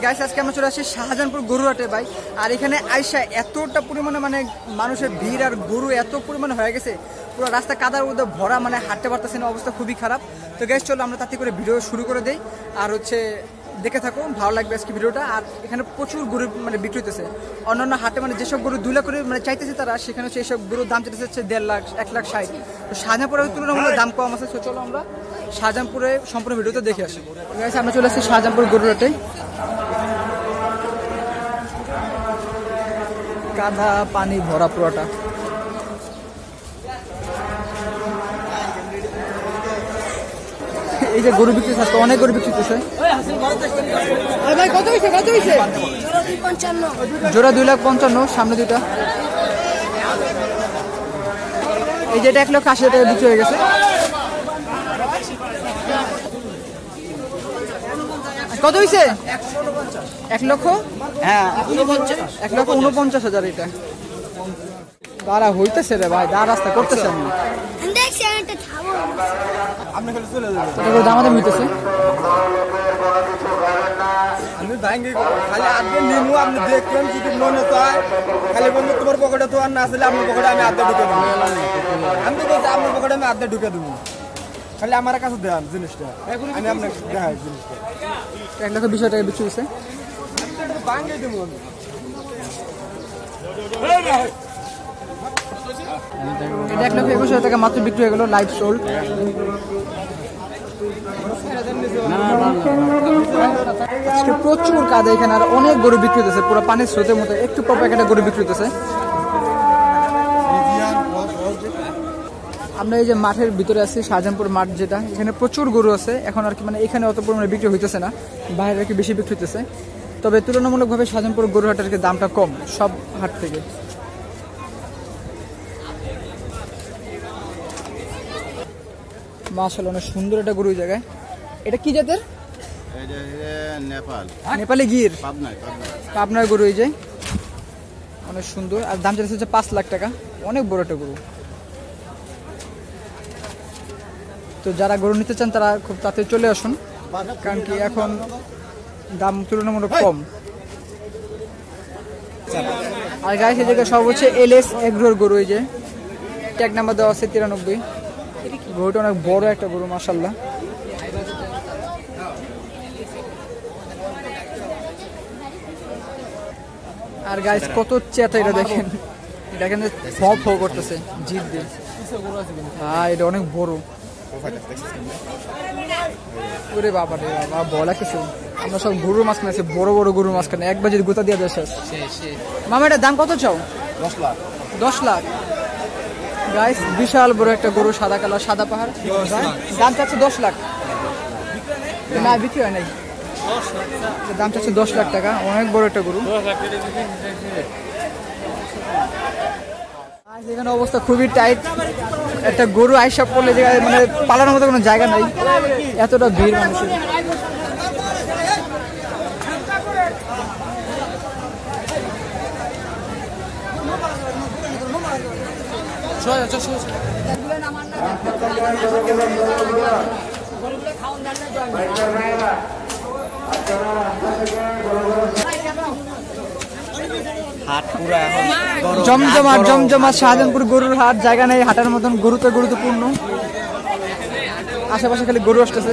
Guys আজকে আমরা চলে আসছি শাহজাহানপুর গরুহাটে ভাই। আর এখানে আইসা এতটা পরিমাণে মানে মানুষের ভিড় আর গরু এত পরিমাণে হয়ে গেছে, পুরো রাস্তা কাদার মধ্যে ভরা, মানে হাঁটতে পারতেছে না, অবস্থা খুবই খারাপ। তো গাইস চলো আমরা তাতে করে ভিডিও শুরু করে দেই, আর দেখে থাকো, ভালো লাগবে আজকে ভিডিওটা। আর এখানে প্রচুর গরু মানে বিক্রি হতেছে। অন্যান্য হাটে মানে যেসব গরু 2 লাখ করে মানে চাইতেছে তারা, সেখানে হচ্ছে এইসব গরুর দাম চাইতেছে 1.5 লাখ 1,60,000। তো শাহজাহানপুরের তুলনামূলক দাম কম আছে। তো চলো আমরা শাহজাহানপুরে সম্পূর্ণ ভিডিওতে দেখে আসি। গাইস আমরা চলে আসছি শাহজাহানপুর গরুহাটে। কাদা পানি ভরা পুরোটা। এই যে গরু বিক্রি থাকতো, অনেক গরু বিক্রি করতেছে। কত হয়েছে জোড়া 2,55,000, সামনে দুটা। এই যে এটা 1,80,000 টাকা বিক্রি হয়ে গেছে। কত হয়েছে? 1 লক্ষ, হ্যাঁ 1,49,000 এটা। দাঁড়া হইতেছে রে ভাই, দাঁড়া রাস্তা করতেছে। দামাদাম হইতেছে। আমি ভাঙ্গি খালি আধে নিমু, আপনি দেখবেন যদি মনে চায় খালি বলবো তোমার পকেটে তো আর না আসলে আপনার পকেটে আমি আধে ঢুকে দেবো। আমি তো বলছি আপনার পকেটে আমি আধে ঢুকে দেবো, খালি আমার কাছে দেন জিনিসটা, আমি আপনাকে দেখাই জিনিসটা। 1,20,000 টাকা বিক্রি হয়েছে। ভাঙ্গি দেবো আমি। এটা 1,21,000 টাকা মাত্র বিক্রি হয়ে গেল, লাইভ সোল্ড। প্রচুর কাদা এখানে, আর অনেক গরু বিক্রি হতেছে, পুরো পানির স্রোতের মতো একটু পর একটা গরু বিক্রি হতেছে। আমরা এই যে মাঠের ভিতরে আছি, শাহজাহানপুর মাঠ যেটা, এখানে প্রচুর গরু আছে এখন আর কি, মানে এখানে অত পরিমাণে বিক্রি হইতেছে না, বাইরে আর কি বেশি বিক্রি হইতেছে। তবে তুলনামূলকভাবে শাহজাহানপুর গরুহাটের দামটা কম সব হাট থেকে। মাশাআল্লাহ অনেক সুন্দর একটা গরু জায়গায়। এটা কি জাতের? নেপালি গির, পাবনার গরু। এই যে অনেক সুন্দর, আর দাম চাইছে হচ্ছে 5 লাখ টাকা, অনেক বড় একটা গরু। তো যারা গরু নিতে চান তারা খুব তাড়াতাড়ি চলে আসুন, কারণ কি এখন দাম তুলনামূলক কম। আর গাইস এই জায়গায় সব হচ্ছে LS এগ্রোর গরু। এই যে ট্যাগ নাম্বার দেওয়া আছে 93। গরুটা অনেক বড় একটা গরু মাশাআল্লাহ। আর গাইস কত চেতা, এটা দেখেন, এটা এখানে ফপ করতেছে জিদ দিয়ে। হ্যাঁ এটা অনেক বড়। ওরে বাবা রে বাবা, বলা কিছু। আমরা সব গরুর মাছ কিনেছি, বড় বড় গরুর মাছ কিনে একবার যদি গোতা দিয়ে দেয় শেষ। মামা এটার দাম কত চাও? 10 লাখ। 10 লাখ। গাইস বিশাল বড় একটা গরু, সাদা কালার, সাদা পাহাড়। দাম চাচ্ছে 10 লাখ। না বিক্রি হয় নাই, দাম চাচ্ছে 10 লাখ টাকা, অনেক বড় একটা গরু। এখানে অবস্থা খুবই টাইট, একটা গরু আইসা পড়লে জায়গায় মানে পালানোর মতো কোনো জায়গা নাই, এতটা ভিড় মানুষের। জমজমাট জমজমাট শাহজাহানপুর গরুর হাট, জায়গা নেই হাটার মতন, গুরুত্বপূর্ণ। আশেপাশে খালি গরু আসতেছে।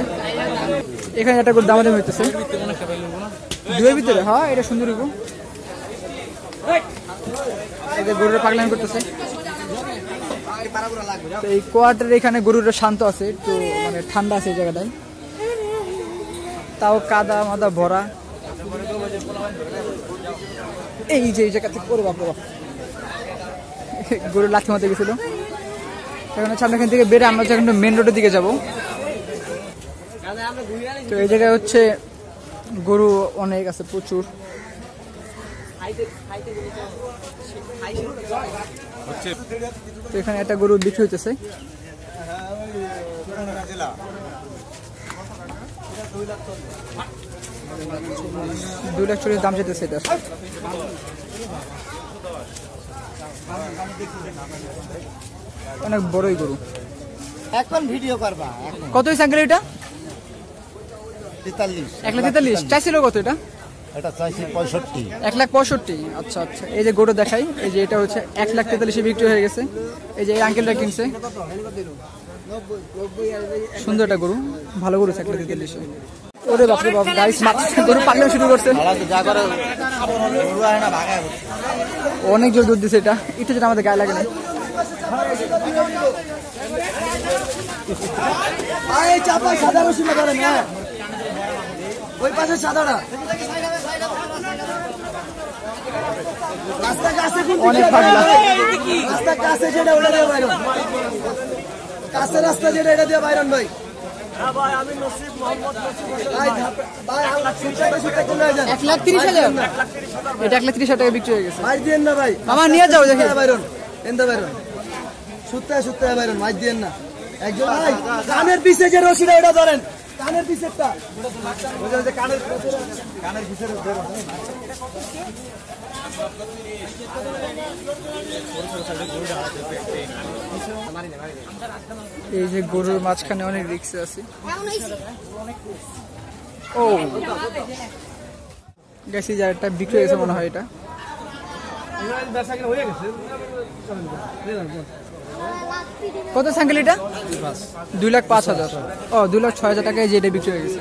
এখানে একটা গরু দামাদামি হইতেছে 2 এর ভিতরে। হ্যাঁ এটা সুন্দর গরু, গরুটা পাগলামি করতেছে। এই কোয়ার্টার এখানে গরুটা শান্ত আছে, একটু মানে ঠান্ডা আছে এই জায়গাটায়, তাও কাদা মাদা ভরা। এই যে এই জায়গা থেকে গরু লাথি মারতে গেছিল। এখন হচ্ছে আমরা এখান থেকে বেড়ে আমরা এখন মেন রোডের দিকে যাব। তো এই জায়গায় হচ্ছে গরু অনেক আছে, প্রচুর। তো এখানে একটা গরু বিক্রি হইতেছে। 2,40,000 দাম যেতেছে এটা। অনেক বড়ই গরু। এখন ভিডিও করবা। কত হইছে আঙ্কেল এটা? 43। 1,43 চাইছিল কত এটা? এটা চাইছি 65। 1,65,000। আচ্ছা আচ্ছা, এই যে গরু দেখাই, এই যে এটা হচ্ছে 1,43,000 বিক্রি হয়ে গেছে। এই যে এই আঙ্কেলটা কিনছে, সুন্দর একটা গরু, ভালো গরু 1,43,000। ওরে বাপরে বাপ গাইস, গরু পাগলামি শুরু করছে, অনেক জোর দুধ দিছে। এটা একটু যেটা আমাদের গায়ে লাগে না। ওই পাশে সাদাটা অনেক পাগলা। রাস্তা কাছে যেটা ওটা দিয়ে বাইরন, কাছে রাস্তা যেটা এটা দিয়ে বাইরন ভাই। ভাই 1,30,000, এটা 1,30,000 টাকা বিক্রি হয়ে গেছে। মাছ দিয়েন না ভাই, মামা নিয়ে যাও দেখে বাইরন, এনতে বাইরন, সুত্তায় বাইরন, মাছ দিয়েন না। একজন ভাই কানের পিছে যে রশিটা ওটা ধরেন, কানের পিছেরটা, কানের পিছের এই যে গরুর মাঝখানে অনেক রিক্সে আছে। ও গেছি, যার একটা বিক্রি হয়েছে মনে হয়। এটা কত সাইকেল? এটা 2,05,000। ও 2,06,000 টাকায় যে এটা বিক্রি হয়ে গেছে।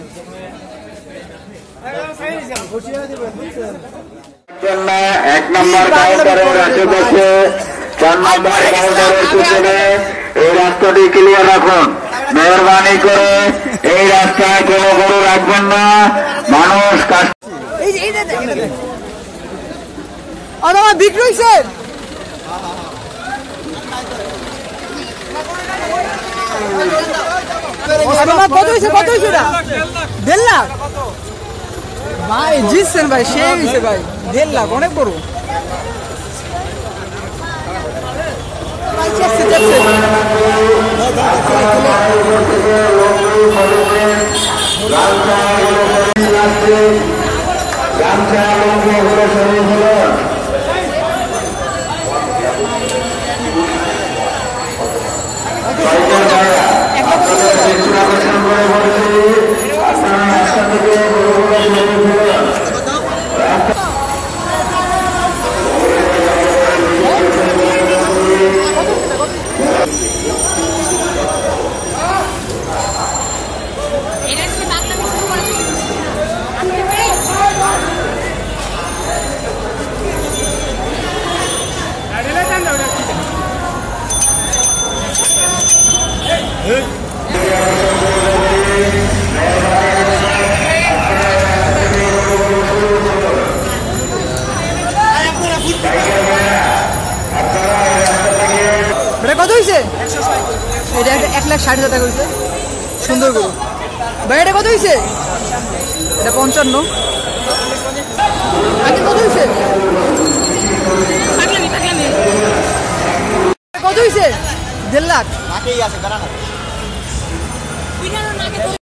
এক নম্বর কাউন্টারের আশেপাশে 4 নম্বর কাউন্টারের পিছনে এই রাস্তাটি ক্লিয়ার রাখুন। মেহরবানি করে এই রাস্তায় কোনো গরু রাখবেন না। মানুষ বিক্রি হয়েছে। কত হয়েছে? কত হয়েছে? 1.5 লাখ ভাই, জিতছেন ভাই, সে হয়েছে ভাই। 1.5 লাখ অনেক বড়। কত হয়েছে? এটা 1,60,000 টাকা হয়েছে। সুন্দর গরু ভাই। এটা কত হয়েছে? এটা 55। কত হয়েছে? কত হয়েছে? 1.5 লাখ।